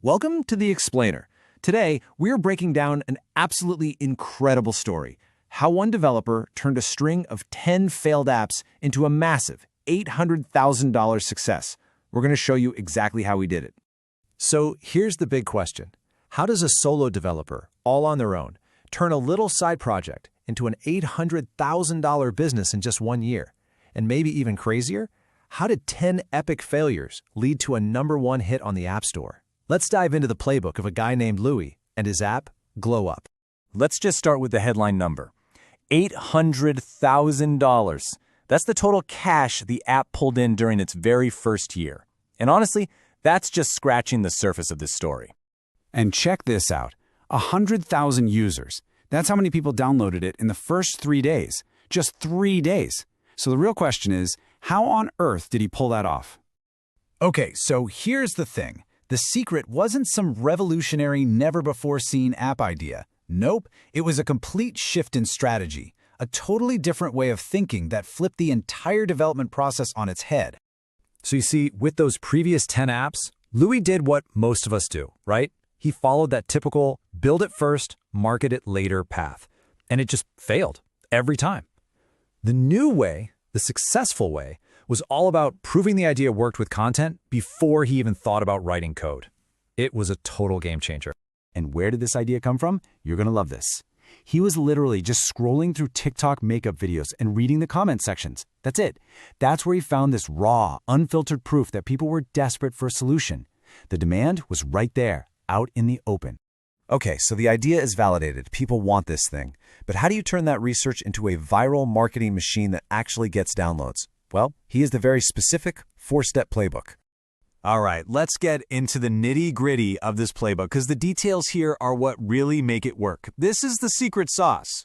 Welcome to The Explainer. Today, we're breaking down an absolutely incredible story. How one developer turned a string of 10 failed apps into a massive $800,000 success. We're going to show you exactly how he did it. So here's the big question. How does a solo developer, all on their own, turn a little side project into an $800,000 business in just 1 year? And maybe even crazier, how did 10 epic failures lead to a #1 hit on the App Store? Let's dive into the playbook of a guy named Louis and his app, Glowup. Let's just start with the headline number. $800,000. That's the total cash the app pulled in during its very first year. And honestly, that's just scratching the surface of this story. And check this out. 100,000 users. That's how many people downloaded it in the first 3 days. Just 3 days. So the real question is, how on earth did he pull that off? Okay, so here's the thing. The secret wasn't some revolutionary, never-before-seen app idea. Nope, it was a complete shift in strategy, a totally different way of thinking that flipped the entire development process on its head. So you see, with those previous 10 apps, Louis did what most of us do, right? He followed that typical build it first, market it later path. And it just failed every time. The new way, the successful way, was all about proving the idea worked with content before he even thought about writing code. It was a total game changer. And where did this idea come from? You're going to love this. He was literally just scrolling through TikTok makeup videos and reading the comment sections. That's it. That's where he found this raw, unfiltered proof that people were desperate for a solution. The demand was right there, out in the open. Okay, so the idea is validated. People want this thing. But how do you turn that research into a viral marketing machine that actually gets downloads? Well, he is the very specific 4-step playbook. All right, let's get into the nitty-gritty of this playbook because the details here are what really make it work. This is the secret sauce.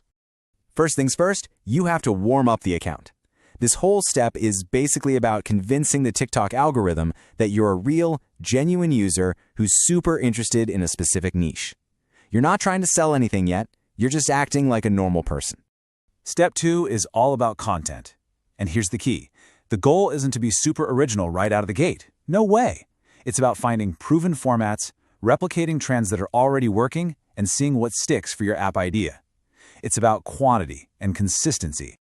First things first, you have to warm up the account. This whole step is basically about convincing the TikTok algorithm that you're a real, genuine user who's super interested in a specific niche. You're not trying to sell anything yet. You're just acting like a normal person. Step 2 is all about content. And here's the key. The goal isn't to be super original right out of the gate. No way. It's about finding proven formats, replicating trends that are already working, and seeing what sticks for your app idea. It's about quantity and consistency.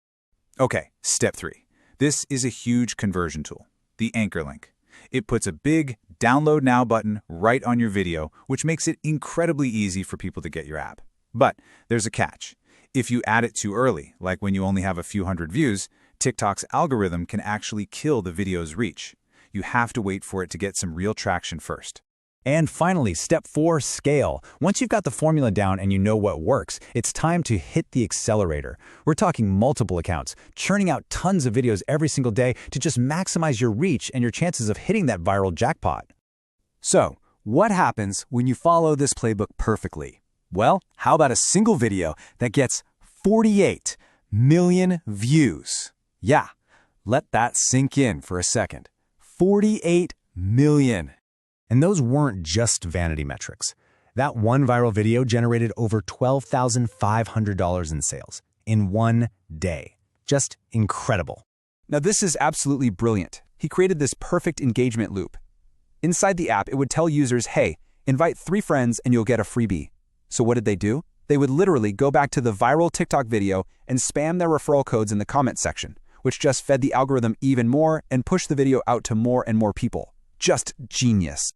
Okay, step 3. This is a huge conversion tool, the anchor link. It puts a big download now button right on your video, which makes it incredibly easy for people to get your app. But there's a catch. If you add it too early, like when you only have a few hundred views, TikTok's algorithm can actually kill the video's reach. You have to wait for it to get some real traction first. And finally, step 4, scale. Once you've got the formula down and you know what works, it's time to hit the accelerator. We're talking multiple accounts, churning out tons of videos every single day to just maximize your reach and your chances of hitting that viral jackpot. So, what happens when you follow this playbook perfectly? Well, how about a single video that gets 48 million views? Yeah, let that sink in for a second. 48 million. And those weren't just vanity metrics. That one viral video generated over $12,500 in sales in 1 day. Just incredible. Now this is absolutely brilliant. He created this perfect engagement loop. Inside the app, it would tell users, hey, invite 3 friends and you'll get a freebie. So what did they do? They would literally go back to the viral TikTok video and spam their referral codes in the comment section, which just fed the algorithm even more and pushed the video out to more and more people. Just genius.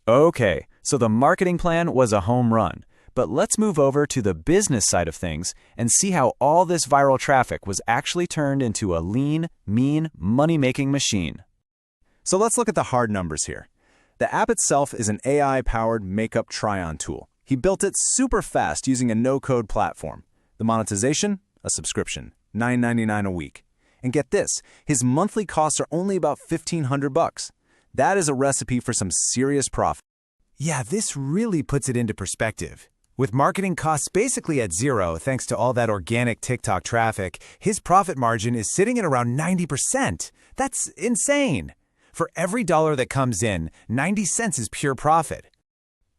Okay, so the marketing plan was a home run. But let's move over to the business side of things and see how all this viral traffic was actually turned into a lean, mean, money-making machine. So let's look at the hard numbers here. The app itself is an AI-powered makeup try-on tool. He built it super fast using a no-code platform. The monetization? A subscription, $9.99 a week. And get this, his monthly costs are only about $1,500. That is a recipe for some serious profit. Yeah, this really puts it into perspective. With marketing costs basically at zero thanks to all that organic TikTok traffic, his profit margin is sitting at around 90%. That's insane. For every dollar that comes in, 90 cents is pure profit.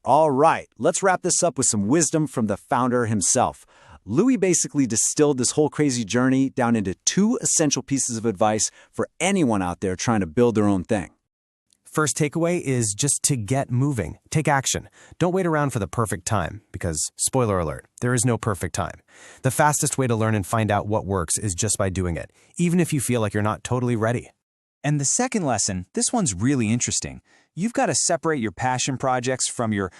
All right, let's wrap this up with some wisdom from the founder himself. Louis basically distilled this whole crazy journey down into 2 essential pieces of advice for anyone out there trying to build their own thing. First takeaway is just to get moving. Take action. Don't wait around for the perfect time because, spoiler alert, there is no perfect time. The fastest way to learn and find out what works is just by doing it, even if you feel like you're not totally ready. And the second lesson, this one's really interesting. You've got to separate your passion projects from your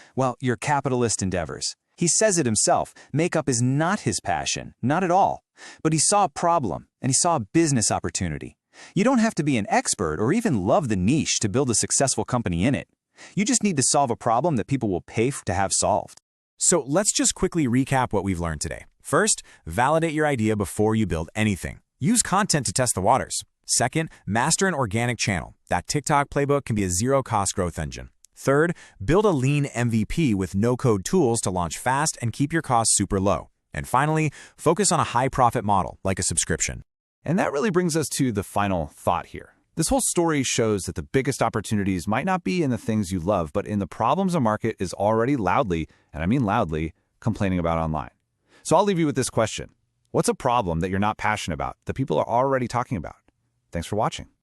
capitalist endeavors. He says it himself, makeup is not his passion, not at all. But he saw a problem, and he saw a business opportunity. You don't have to be an expert or even love the niche to build a successful company in it. You just need to solve a problem that people will pay to have solved. So let's just quickly recap what we've learned today. First, validate your idea before you build anything. Use content to test the waters. Second, master an organic channel. That TikTok playbook can be a zero-cost growth engine. Third, build a lean MVP with no-code tools to launch fast and keep your costs super low. And finally, focus on a high-profit model, like a subscription. And that really brings us to the final thought here. This whole story shows that the biggest opportunities might not be in the things you love, but in the problems a market is already loudly, and I mean loudly, complaining about online. So I'll leave you with this question. What's a problem that you're not passionate about that people are already talking about? Thanks for watching.